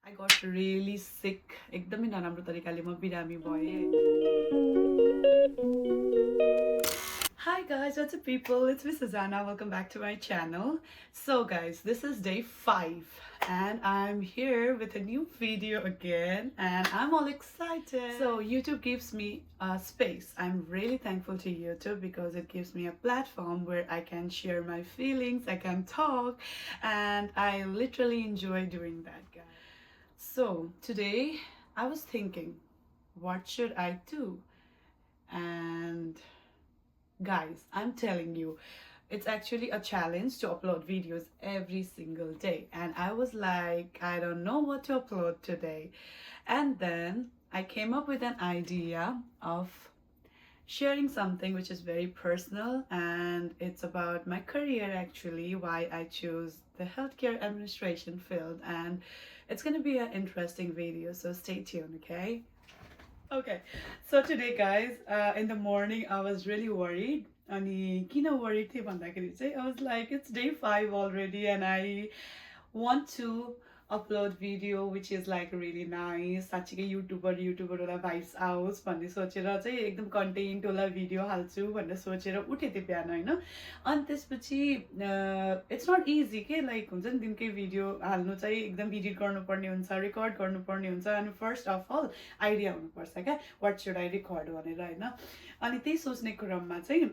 I got really sick. एकदमै नराम्रो तरिकाले म बिरामी भएँ. Hi guys, what's up people? It's me Susanna. Welcome back to my channel. So guys, this is day 5 and I'm here with a new video again and I'm all excited. So YouTube gives me a space. I'm really thankful to YouTube because it gives me a platform where I can share my feelings, I can talk, and I literally enjoy doing that, guys. So today I was thinking, what should I do? And guys, I'm telling you, it's actually a challenge to upload videos every single day. And I was like, I don't know what to upload today. And then I came up with an idea of sharing something which is very personal, and it's about my career actually, why I choose the healthcare administration field, and it's going to be an interesting video, so stay tuned. Okay, so today guys, in the morning I was really worried. अनि किन worried थिएँ भन्दाखेरि चाहिँ I was like, it's day 5 already and I want to upload video which is like really nice, साँच्चीकै YouTuber वाला vibes आओस् भन्ने सोचेर चाहिँ एकदम कन्टेन्ट वाला भिडियो हाल्छु भनेर सोचेर उठेँ त्यो बिहान होइन. अनि त्यसपछि इट्स नट इजी के, लाइक हुन्छ नि दिनकै भिडियो हाल्नु चाहिँ एकदम एडिट गर्नुपर्ने हुन्छ, रेकर्ड गर्नुपर्ने हुन्छ. अनि फर्स्ट अफ अल आइडिया हुनुपर्छ क्या, वाट सुड आई रेकर्ड भनेर होइन. अनि त्यही सोच्ने क्रममा चाहिँ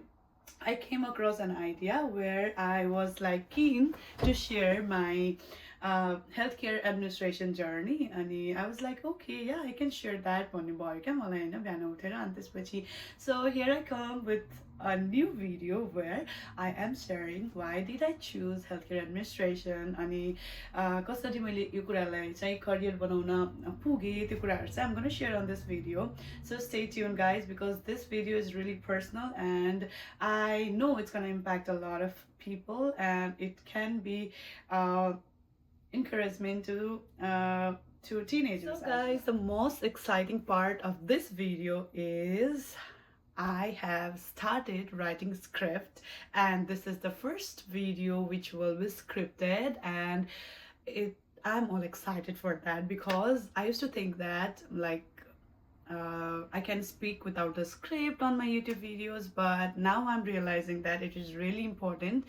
I came across an idea where I was like keen to share my healthcare administration journey. And I was like, okay, yeah, I can share that भन्ने भयो क्या मलाई होइन बिहान उठेर. अनि त्यसपछि so here I come with a new video where I am sharing why did I choose healthcare administration अनि कसरी मैले यो कुरालाई चाहिँ करियर बनाउन पुगेँ त्यो कुराहरू चाहिँ I'm going to share on this video. So stay tuned guys, because this video is really personal and I know it's going to impact a lot of people and it can be encouragement to teenagers. So guys, the most exciting part of this video is I have started writing script, and this is the first video which will be scripted, and I'm all excited for that because I used to think that like I can speak without a script on my YouTube videos, but now I'm realizing that it is really important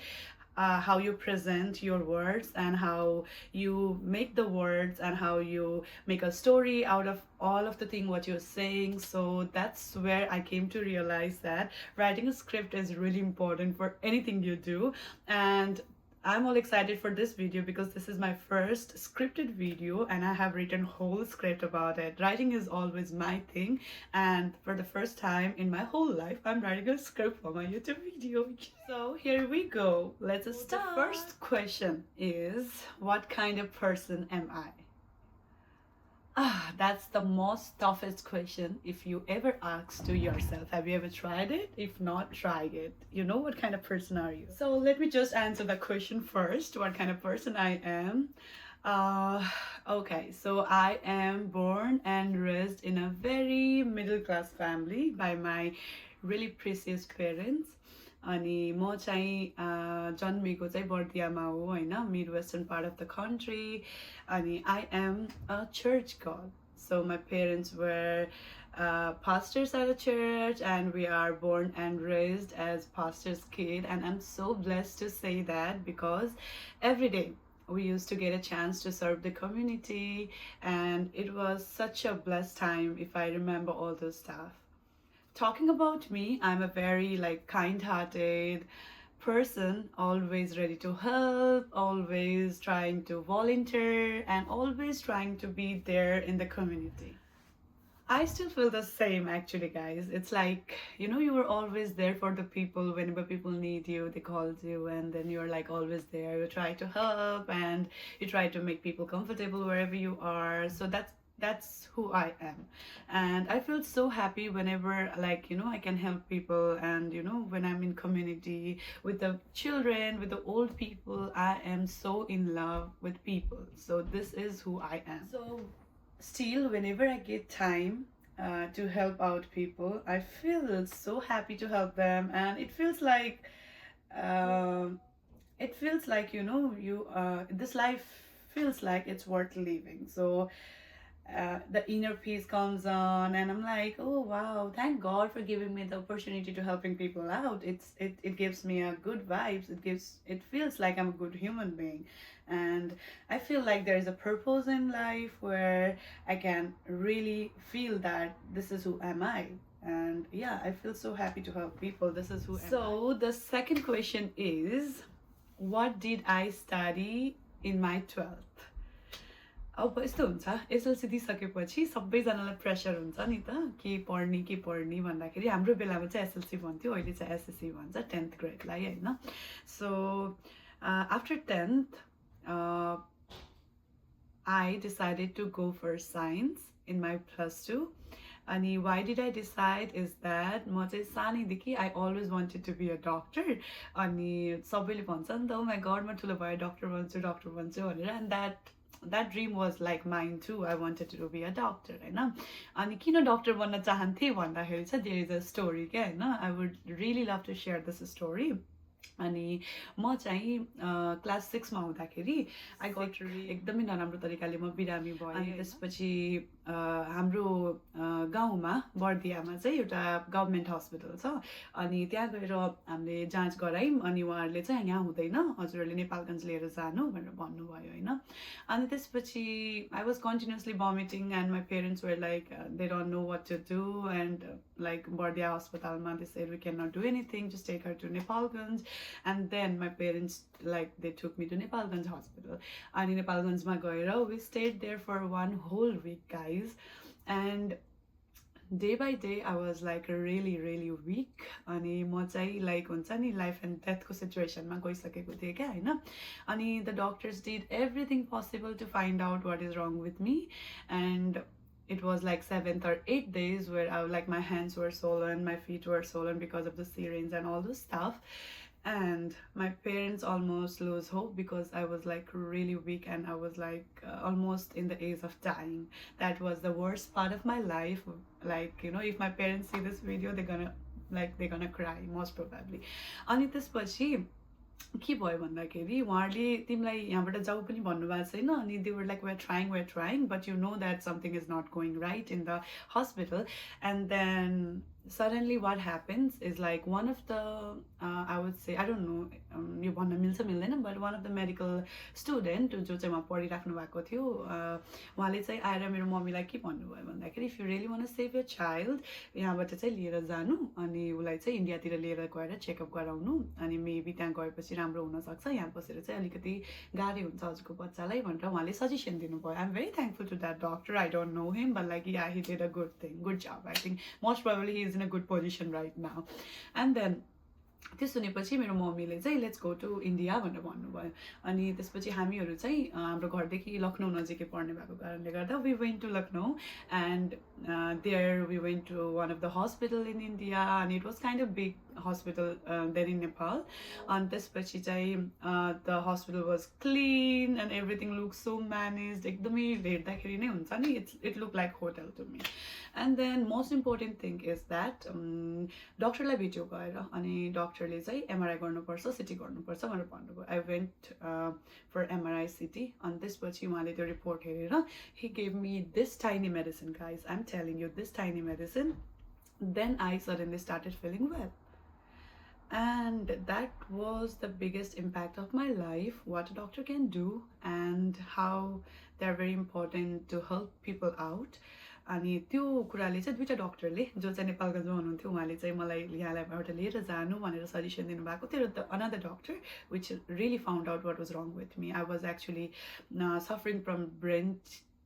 how you present your words and how you make the words and how you make a story out of all of the thing what you're saying. So that's where I came to realize that writing a script is really important for anything you do. And I'm all excited for this video because this is my first scripted video and I have written whole script about it. Writing is always my thing, and for the first time in my whole life I'm writing a script for my YouTube video. So here we go. Let's start. The first question is, what kind of person am I? That's the most toughest question if you ever ask to yourself. Have you ever tried it? If not, try it. You know what kind of person are you? So let me just answer the question first. What kind of person I am? Okay, so I am born and raised in a very middle class family by my really precious parents. अनि म चाहिँ जन्मेको चाहिँ बर्दियामा हो होइन, mid western part of the country. अनि I am a church girl. So my parents were pastors at a church and we are born and raised as pastor's kid, and I'm so blessed to say that because every day we used to get a chance to serve the community and it was such a blessed time if I remember all those stuff. Talking about me, I'm a very like kind-hearted person, always ready to help, always trying to volunteer, and always trying to be there in the community. I still feel the same actually, guys. It's like, you know, you were always there for the people. Whenever people need you, they called you, and then you're like always there. You try to help and you try to make people comfortable wherever you are. So that's who I am, and I feel so happy whenever, like, you know, I can help people. And you know, when I'm in community with the children, with the old people, I am so in love with people. So this is who I am. So still, whenever I get time to help out people, I feel so happy to help them, and it feels like, you know, you this life feels like it's worth living. So the inner peace comes on, and I'm like, oh wow, thank God for giving me the opportunity to helping people out. It gives me a good vibes. It feels like I'm a good human being, and I feel like there is a purpose in life where I can really feel that this is who am I. And yeah, I feel so happy to help people. This is who am I. So the second question is, what did I study in my 12th? अब यस्तो हुन्छ SLC दिइसकेपछि सबैजनालाई pressure हुन्छ नि त के पढ्ने भन्दाखेरि हाम्रो बेलामा चाहिँ एसएलसी भन्थ्यो, अहिले चाहिँ एसएससी भन्छ 10th ग्रेडलाई होइन. So after 10th I decided to go for science in my +2. अनि why did I decide is that म चाहिँ सानैदेखि I always wanted to be a doctor. अनि सबैले भन्छ नि त, oh my god, म ठुलो भएर डक्टर बन्छु भनेर. And that dream was like mine too. I wanted to be a doctor होइन. अनि किन डक्टर बन्न चाहन्थेँ भन्दाखेरि चाहिँ there is a story क्या होइन. I would really love to share this story. अनि म चाहिँ क्लास 6मा हुँदाखेरि आई गट एकदमै नराम्रो तरिकाले म बिरामी भएँ. अनि त्यसपछि हाम्रो गाउँमा बर्दियामा चाहिँ एउटा गभर्मेन्ट हस्पिटल छ. अनि त्यहाँ गएर हामीले जाँच गरायौँ. अनि उहाँहरूले चाहिँ यहाँ हुँदैन, हजुरहरूले नेपालगञ्ज लिएर जानु भनेर भन्नुभयो होइन. अनि त्यसपछि I was continuously vomiting and my parents were like they don't know what to do. And like Bardiya अस्पतालमा they said we can not do anything, just take her to Nepalgunj. And then my parents, like, they took me to Nepalganj hospital. And Nepalganjma gaera, we stayed there for 1 whole week, guys. And day by day I was like really weak. अनि म चाहिँ like हुन्छ नि life and death को situation मा गइसकेको थिएँ क्या होइन. अनि the doctors did everything possible to find out what is wrong with me. And it was like 7th or 8th days where like my hands were swollen, my feet were swollen because of the syringe and all this stuff. And my parents almost lose hope because I was like really weak and I was like almost in the age of dying. That was the worst part of my life. Like, you know, if my parents see this video, they're gonna cry most probably. अनि त्यसपछि के भयो भन्दाखेरि उहाँहरूले तिमीलाई यहाँबाट जाऊ पनि भन्नुभएको छैन. अनि they were like we're trying but you know that something is not going right in the hospital. And then suddenly what happens is like one of the I would say, I don't know यो भन्न मिल्छ मिल्दैन, but one of the medical student जो चाहिँ उहाँ पढिराख्नु भएको थियो उहाँले चाहिँ आएर मेरो मम्मीलाई के भन्नुभयो भन्दाखेरि if you really want to save your child यहाँबाट चाहिँ लिएर जानु अनि उसलाई चाहिँ इन्डियातिर लिएर गएर चेकअप गराउनु. अनि मेबी त्यहाँ गएपछि राम्रो हुनसक्छ, यहाँ बसेर चाहिँ अलिकति गाह्रो हुन्छ हजुरको बच्चालाई भनेर उहाँले सजेसन दिनुभयो. I'm very thankful to that doctor. I don't know him, but like yeah, he did a good job. I think most probably he is in a good position right now. And then त्यो सुनेपछि मेरो मम्मीले चाहिँ let's go to India भनेर भन्नुभयो. अनि त्यसपछि हामीहरू चाहिँ हाम्रो घरदेखि लखनऊ नजिकै पर्ने भएको कारणले गर्दा we went to Lucknow. And there we went to one of the hospital in India. अनि it was kind of big hospital than in Nepal. अनि त्यसपछि चाहिँ the hospital was clean and everything look so manage. एकदमै हेर्दाखेरि नै हुन्छ नि it look like hotel to me. And then most important thing is that डक्टरलाई भेट्यो गएर. अनि डक्टरले चाहिँ एमआरआई गर्नुपर्छ, सिटी गर्नुपर्छ भनेर भन्नुभयो. I went for MRI CT. अनि त्यसपछि उहाँले त्यो रिपोर्ट हेरेर he gave me this tiny medicine guys. I am telling you this tiny medicine. Then I suddenly started feeling well. And that was the biggest impact of my life, what a doctor can do and how they're very important to help people out. अनि त्यो कुराले चाहिँ दुईवटा डक्टरले जो चाहिँ नेपालगञ्जमा हुनुहुन्थ्यो उहाँले चाहिँ मलाई यहाँबाट लिएर जानु भनेर सजेसन दिनुभएको थियो. र another doctor which really found out what was wrong with me. I was actually suffering from brain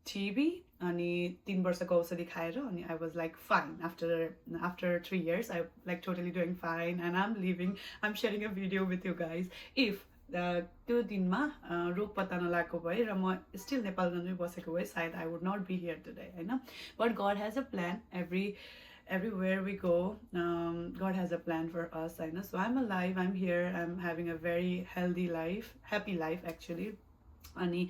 TB. अनि 3 वर्षको औषधि खाएर अनि I was like fine after 3 years. I like totally doing fine and I'm sharing a video with you guys. If त्यो दिनमा रोग पत्ता नलागेको भए र म स्टिल नेपालगञ्जमै बसेको भए सायद I would not be here today होइन. But God has a plan. Everywhere we go, God has a plan for us होइन. So I'm alive, I'm here, I'm having a very healthy life, happy life actually. अनि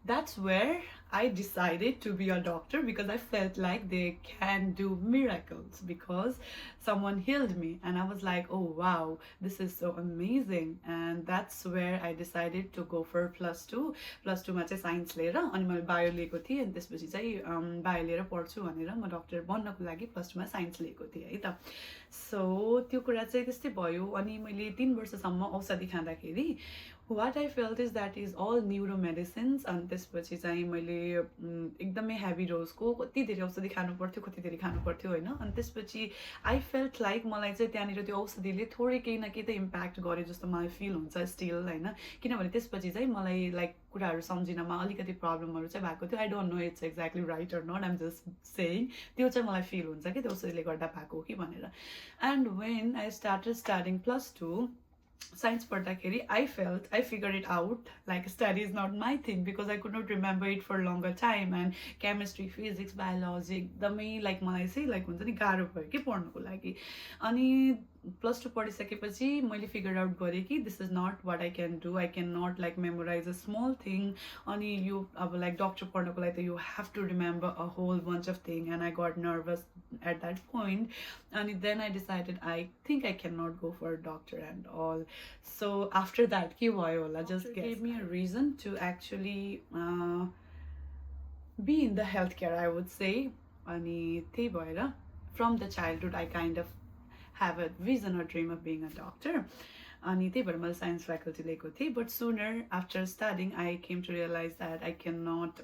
that's where I decided to be a doctor because I felt like they can do miracles because someone healed me. And I was like, oh wow, this is so amazing. And that's where I decided to go for +2. +2मा चाहिँ signs लिएर अनि मैले bio लिएको थिएँ अनि त्यसपछि चाहिँ bio लिएर पढ्छु भनेर म डक्टर बन्नको लागि +2मा साइन्स लिएको थिएँ है त. सो त्यो कुरा चाहिँ त्यस्तै भयो. अनि मैले 3 वर्षसम्म औषधि खाँदाखेरि what I felt is that is all neuro medicines. अनि त्यसपछि चाहिँ मैले एकदमै हेभी डोजको कति धेरै औषधि खानु पर्थ्यो कति धेरै खानु पर्थ्यो होइन. अनि त्यसपछि आई फेल्ट लाइक मलाई चाहिँ त्यहाँनिर त्यो औषधिले थोरै केही न केही त इम्प्याक्ट गरे जस्तो मलाई फिल हुन्छ स्टिल होइन. किनभने त्यसपछि चाहिँ मलाई लाइक कुराहरू सम्झिनमा अलिकति प्रब्लमहरू चाहिँ भएको थियो. I don't know it's exactly right or not, I'm just saying. त्यो चाहिँ मलाई फिल हुन्छ कि त्यो औषधिले गर्दा भएको हो कि भनेर. And when I started starting +2 science पढ्दाखेरि I figured it out like study is not my thing because I could not remember it for a longer time and chemistry, physics, biology एकदमै like मलाई चाहिँ like हुन्छ नि गाह्रो भयो कि पढ्नुको लागि. अनि +2 पढिसकेपछि मैले फिगर आउट गरेँ कि this is not what I can do. I can not like memorize a small thing. अनि यो अब लाइक डक्टर पढ्नको लागि त you have to remember a whole bunch of thing and I got nervous at that point. अनि then I decided I think I can not go for doctor and all. So after that के भयो होला just give me a reason to actually be in the health care I would say. अनि त्यही भएर from the childhood I kind of have a vision or dream of being a doctor. अनि त्यही भएर मैले साइन्स फ्याकल्टी लिएको थिएँ. But sooner after studying I came to realize that I can not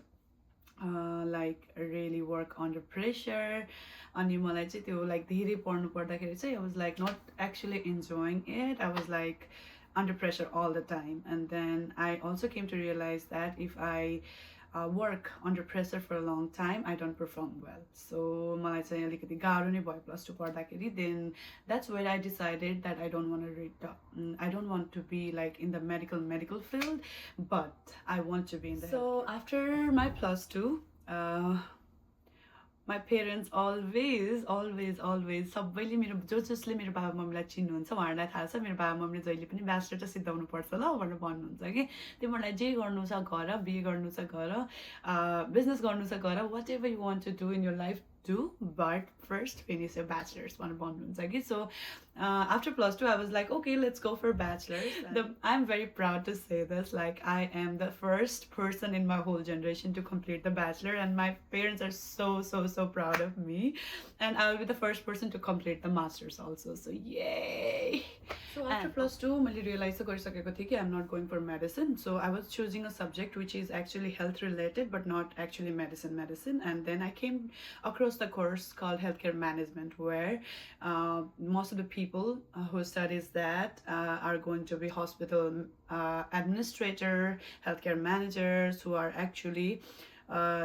like really work under pressure. अनि मलाई चाहिँ त्यो लाइक धेरै पढ्नु पर्दाखेरि चाहिँ I was like not actually enjoying it. I was like under pressure all the time. And then I also came to realize that if I work under pressure for a long time, I don't perform well. So मलाई चाहिँ अलिकति गाह्रो नै भयो +2 पढ्दाखेरि. Then that's where I decided that I don't want to read I don't want to be like in the medical field, but I want to be in the So after my +2 my parents always सबैले मेरो जसले मेरो बाबा मम्मीलाई चिन्नुहुन्छ उहाँहरूलाई थाहा छ मेरो बाबा मम्मीले जहिले पनि ब्याचलर चाहिँ सिद्धाउनु पर्छ ल भनेर भन्नुहुन्छ कि. तिमीहरूलाई जे गर्नु छ गर, बिए गर्नु छ गर, बिजनेस गर्नु छ गर, what ever you want to do in your life do, but first finish your bachelor's भनेर भन्नुहुन्छ कि. So after +2 I was like, okay, let's go for bachelor's. I'm very proud to say this, like I am the first person in my whole generation to complete the bachelor, and my parents are so proud of me, and I will be the first person to complete the master's also. So yay. So after +2 मैले realize गरिसकेको थिएँ कि I'm not going for medicine. So I was choosing a subject which is actually health related but not actually medicine. And then I came across the course called healthcare management, where most of the people who studies that are going to be hospital administrator, healthcare managers, who are actually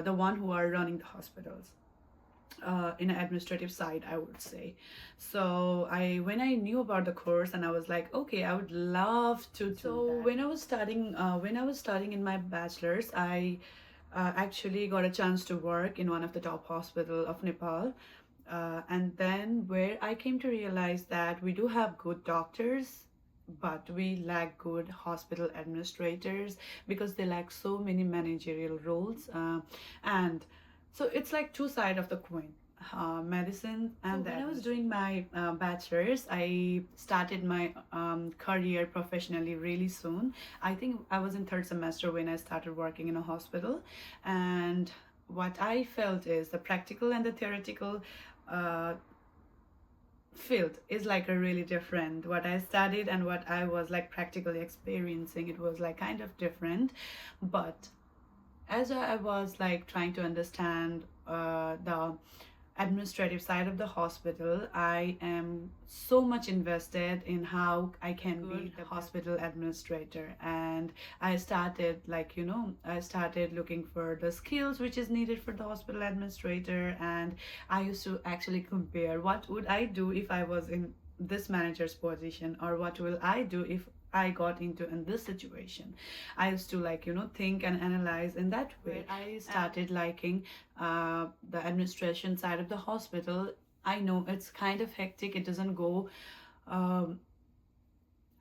the one who are running the hospitals. In an administrative side, I would say. So when I knew about the course, and I was like, okay, I would love to do that. When I was studying in my bachelor's, I actually got a chance to work in one of the top hospital of Nepal. And then where I came to realize that we do have good doctors, but we lack good hospital administrators because they lack so many managerial roles. And so it's like two sides of the coin, medicine and when I was doing my bachelor's, I started my career professionally really soon. I think I was in 3rd semester when I started working in a hospital. And what I felt is the practical and the theoretical field is like a really different. What I studied and what I was like practically experiencing, it was like kind of different. But as I was like trying to understand the administrative side of the hospital, I am so much invested in how I can be the hospital administrator. And I started like, you know, I started looking for the skills which is needed for the hospital administrator. And I used to actually compare what would I do if I was in this manager's position, or what will I do if I got into in this situation. I used to like, you know, think and analyze in that way. I started liking the administration side of the hospital. I know it's kind of hectic. It doesn't go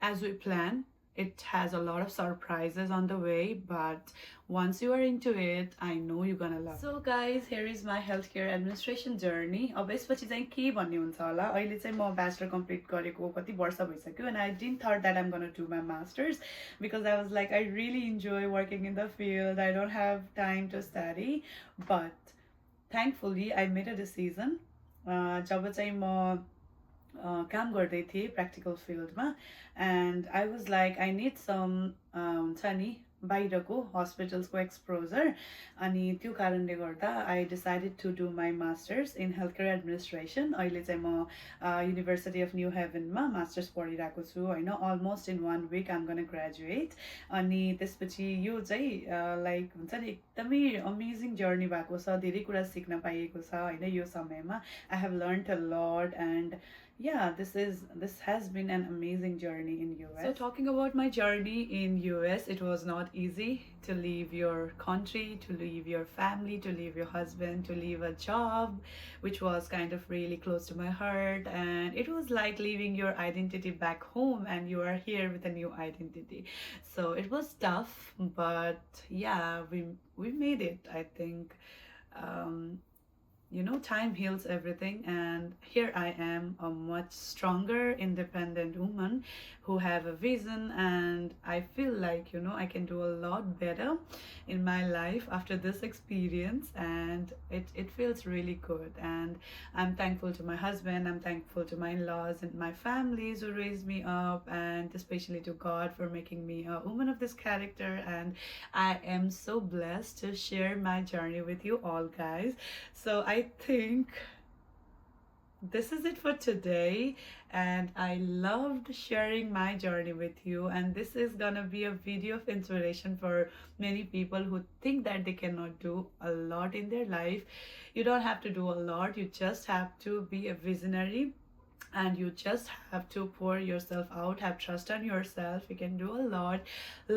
as we plan. it has a lot of surprises on the way, but once you are into it, I know you're gonna love it. So guys, here is my healthcare administration journey. अब यसपछि चाहिँ के भन्ने हुन्छ होला, अहिले चाहिँ म ब्याचलर कम्प्लिट गरेको कति वर्ष भइसक्यो, and I didn't thought that I'm gonna do my masters because I was like, I really enjoy working in the field, I don't have time to study. But thankfully I made a decision. जब चाहिँ म काम गर्दै थिएँ practical फिल्डमा, and I was like I need some हुन्छ नि बाहिरको हस्पिटल्सको एक्सपोजर, अनि त्यो कारणले गर्दा I decided to do my masters in health care administration. अहिले चाहिँ म युनिभर्सिटी अफ न्यू हेभनमा मास्टर्स पढिरहेको छु होइन. Almost in 1 week I'm gonna graduate. अनि त्यसपछि यो चाहिँ लाइक हुन्छ नि एकदमै अमेजिङ जर्नी भएको छ, धेरै कुरा सिक्न पाइएको छ होइन यो समयमा. आई हेभ लर्न्ड अ लट, end yeah, this has been an amazing journey in US. So talking about my journey in US, it was not easy to leave your country, to leave your family, to leave your husband, to leave a job which was kind of really close to my heart, and it was like leaving your identity back home and you are here with a new identity. So it was tough, but yeah, we made it, I think. You know, time heals everything, and here I am, a much stronger independent woman who have a vision, and I feel like, you know, I can do a lot better in my life after this experience, and it feels really good. And I'm thankful to my husband, I'm thankful to my in-laws and my families who raised me up, and especially to God for making me a woman of this character. And I am so blessed to share my journey with you all, guys. So I think this is it for today, and I loved sharing my journey with you, and this is gonna be a video of inspiration for many people who think that they cannot do a lot in their life. You don't have to do a lot, you just have to be a visionary, and you just have to pour yourself out, have trust on yourself. You can do a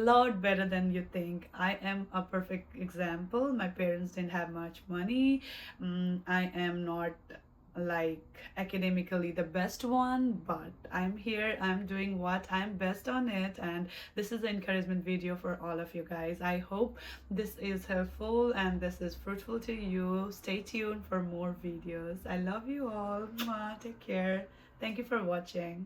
lot better than you think. I am a perfect example. My parents didn't have much money. I am not like academically the best one, but I'm here, I'm doing what I'm best on it, and this is an encouragement video for all of you guys. I hope this is helpful and this is fruitful to you. Stay tuned for more videos. I love you all. Mwah. Take care. Thank you for watching.